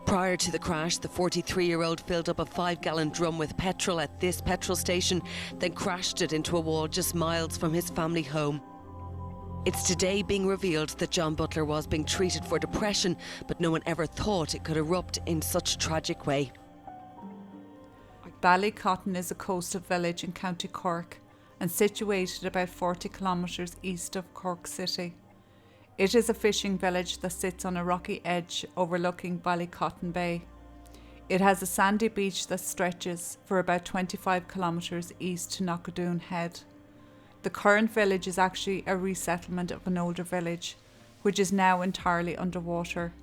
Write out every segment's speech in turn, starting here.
Prior to the crash, the 43-year-old filled up a 5-gallon drum with petrol at this petrol station, then crashed it into a wall just miles from his family home. It's today being revealed that John Butler was being treated for depression, but no one ever thought it could erupt in such a tragic way. Ballycotton is a coastal village in County Cork and situated about 40 kilometres east of Cork City. It is a fishing village that sits on a rocky edge overlooking Ballycotton Bay. It has a sandy beach that stretches for about 25 kilometres east to Knockadoon Head. The current village is actually a resettlement of an older village, which is now entirely underwater.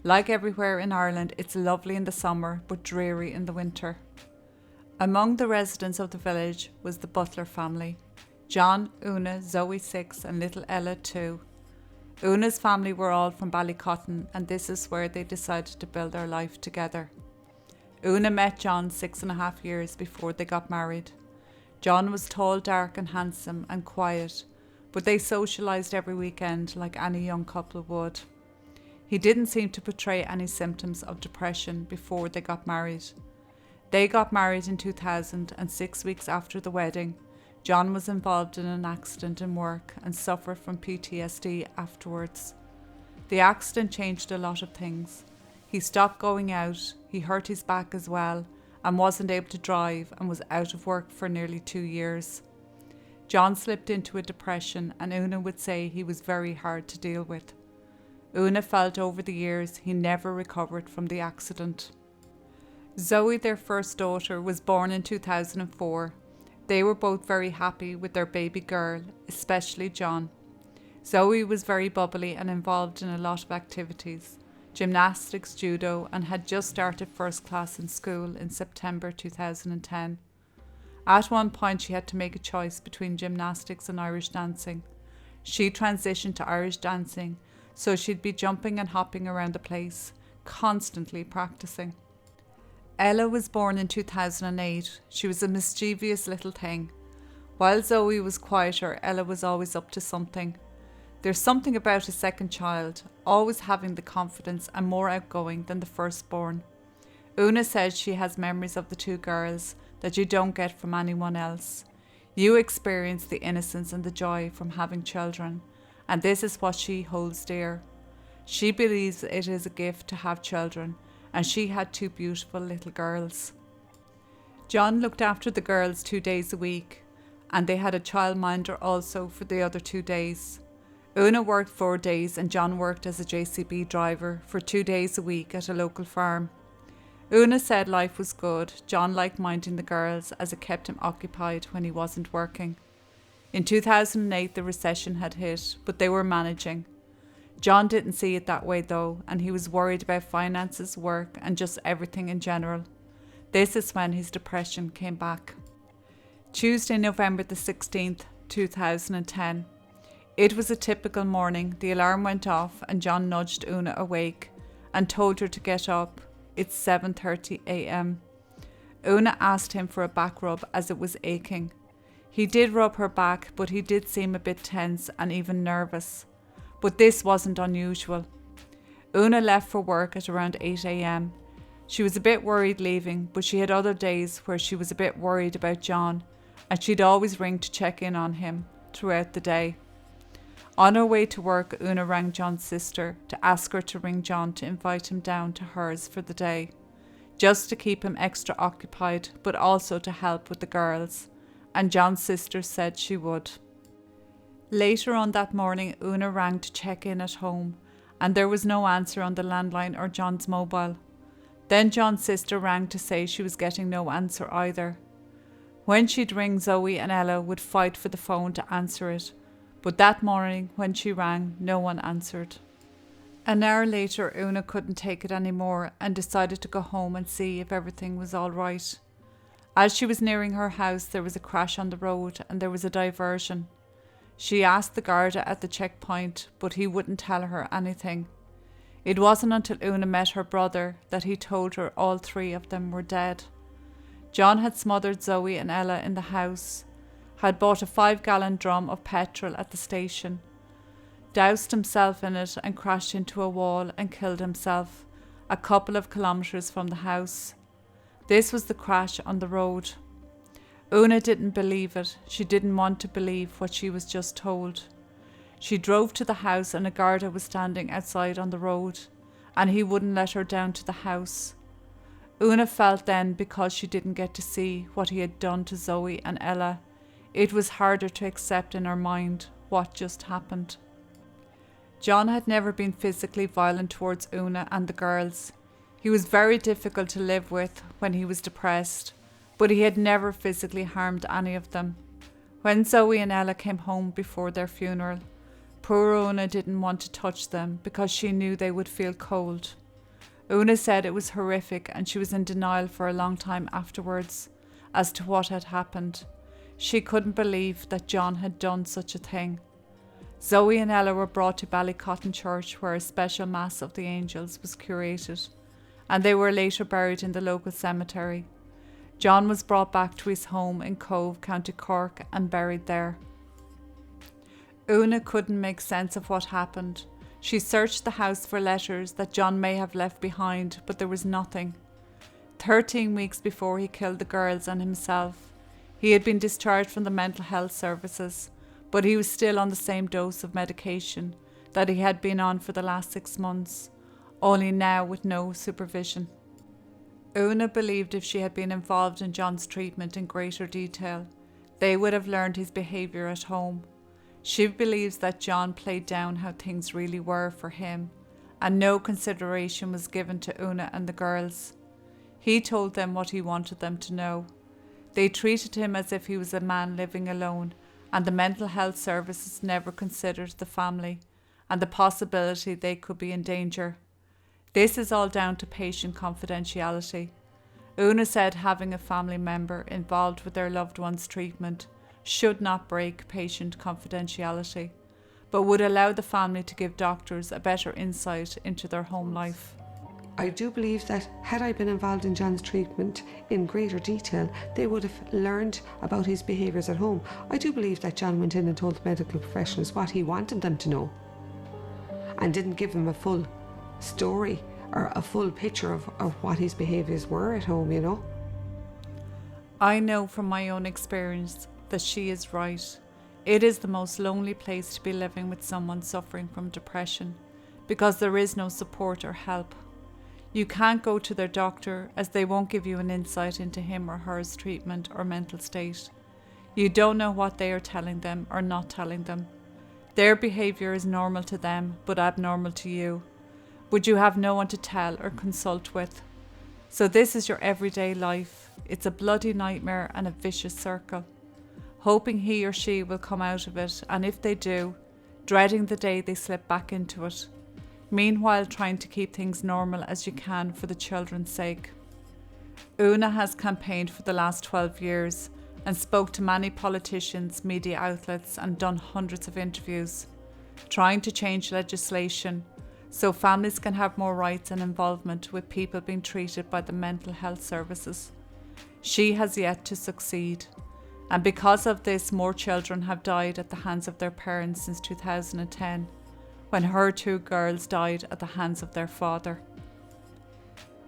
Like everywhere in Ireland, it's lovely in the summer but dreary in the winter. Among the residents of the village was the Butler family: John, Una, Zoe 6 and little Ella 2. Una's family were all from Ballycotton, and this is where they decided to build their life together. Una met John 6.5 years before they got married. John was tall, dark and handsome and quiet, but they socialised every weekend like any young couple would. He didn't seem to portray any symptoms of depression before they got married. They got married in 2000, and 6 weeks after the wedding, John was involved in an accident in work and suffered from PTSD afterwards. The accident changed a lot of things. He stopped going out, he hurt his back as well, and wasn't able to drive and was out of work for nearly 2 years. John slipped into a depression, and Una would say he was very hard to deal with. Una felt over the years he never recovered from the accident. Zoe, their first daughter, was born in 2004. They were both very happy with their baby girl, especially John. Zoe was very bubbly and involved in a lot of activities: gymnastics, judo, and had just started first class in school in September 2010. At one point she had to make a choice between gymnastics and Irish dancing. She transitioned to Irish dancing, so she'd be jumping and hopping around the place, constantly practicing. Ella was born in 2008. She was a mischievous little thing. While Zoe was quieter, Ella was always up to something. There's something about a second child, always having the confidence and more outgoing than the firstborn. Una says she has memories of the two girls that you don't get from anyone else. You experience the innocence and the joy from having children, and this is what she holds dear. She believes it is a gift to have children, and she had 2 beautiful little girls. John looked after the girls 2 days a week, and they had a childminder also for the other 2 days. Una worked 4 days and John worked as a JCB driver for 2 days a week at a local farm. Una said life was good. John liked minding the girls as it kept him occupied when he wasn't working. In 2008 the recession had hit, but they were managing. John didn't see it that way though, and he was worried about finances, work and just everything in general. This is when his depression came back. Tuesday, November the 16th, 2010. It was a typical morning. The alarm went off and John nudged Una awake and told her to get up. It's 7:30 a.m. Una asked him for a back rub as it was aching. He did rub her back, but he did seem a bit tense and even nervous. But this wasn't unusual. Una left for work at around 8 a.m. She was a bit worried leaving, but she had other days where she was a bit worried about John, and she'd always ring to check in on him throughout the day. On her way to work, Una rang John's sister to ask her to ring John to invite him down to hers for the day, just to keep him extra occupied, but also to help with the girls, and John's sister said she would. Later on that morning, Una rang to check in at home, and there was no answer on the landline or John's mobile. Then John's sister rang to say she was getting no answer either. When she'd ring, Zoe and Ella would fight for the phone to answer it, but that morning when she rang, no one answered. An hour later, Una couldn't take it anymore and decided to go home and see if everything was all right. As she was nearing her house, there was a crash on the road and there was a diversion. She asked the Garda at the checkpoint, but he wouldn't tell her anything. It wasn't until Una met her brother that he told her all 3 of them were dead. John had smothered Zoe and Ella in the house, had bought a 5-gallon drum of petrol at the station, doused himself in it and crashed into a wall and killed himself, a couple of kilometres from the house. This was the crash on the road. Una didn't believe it. She didn't want to believe what she was just told. She drove to the house and a Garda was standing outside on the road, and he wouldn't let her down to the house. Una felt then, because she didn't get to see what he had done to Zoe and Ella, it was harder to accept in her mind what just happened. John had never been physically violent towards Una and the girls. He was very difficult to live with when he was depressed, but he had never physically harmed any of them. When Zoe and Ella came home before their funeral, poor Una didn't want to touch them because she knew they would feel cold. Una said it was horrific and she was in denial for a long time afterwards as to what had happened. She couldn't believe that John had done such a thing. Zoe and Ella were brought to Ballycotton Church, where a special Mass of the Angels was curated, and they were later buried in the local cemetery. John was brought back to his home in Cove, County Cork, and buried there. Una couldn't make sense of what happened. She searched the house for letters that John may have left behind, but there was nothing. 13 weeks before he killed the girls and himself, he had been discharged from the mental health services, but he was still on the same dose of medication that he had been on for the last 6 months, only now with no supervision. Una believed if she had been involved in John's treatment in greater detail, they would have learned his behaviour at home. She believes that John played down how things really were for him, and no consideration was given to Una and the girls. He told them what he wanted them to know. They treated him as if he was a man living alone, and the mental health services never considered the family and the possibility they could be in danger. This is all down to patient confidentiality. Una said having a family member involved with their loved one's treatment should not break patient confidentiality, but would allow the family to give doctors a better insight into their home life. I do believe that had I been involved in John's treatment in greater detail, they would have learned about his behaviours at home. I do believe that John went in and told the medical professionals what he wanted them to know and didn't give them a full story or a full picture of what his behaviours were at home, you know. I know from my own experience that she is right. It is the most lonely place to be living with someone suffering from depression because there is no support or help. You can't go to their doctor as they won't give you an insight into him or her treatment or mental state. You don't know what they are telling them or not telling them. Their behaviour is normal to them but abnormal to you. But you have no one to tell or consult with. So this is your everyday life. It's a bloody nightmare and a vicious circle. Hoping he or she will come out of it, and if they do, dreading the day they slip back into it. Meanwhile, trying to keep things normal as you can for the children's sake. Una has campaigned for the last 12 years and spoke to many politicians, media outlets, and done hundreds of interviews, trying to change legislation so families can have more rights and involvement with people being treated by the mental health services. She has yet to succeed, and because of this, more children have died at the hands of their parents since 2010, when her 2 girls died at the hands of their father.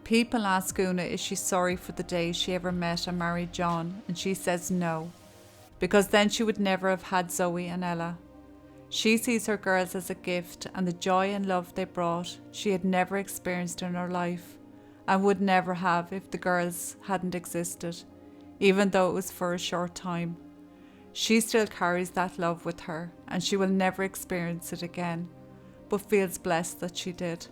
People ask Una if she's sorry for the day she ever met and married John, and she says no, because then she would never have had Zoe and Ella. She sees her girls as a gift, and the joy and love they brought she had never experienced in her life, and would never have if the girls hadn't existed, even though it was for a short time. She still carries that love with her, and she will never experience it again, but feels blessed that she did.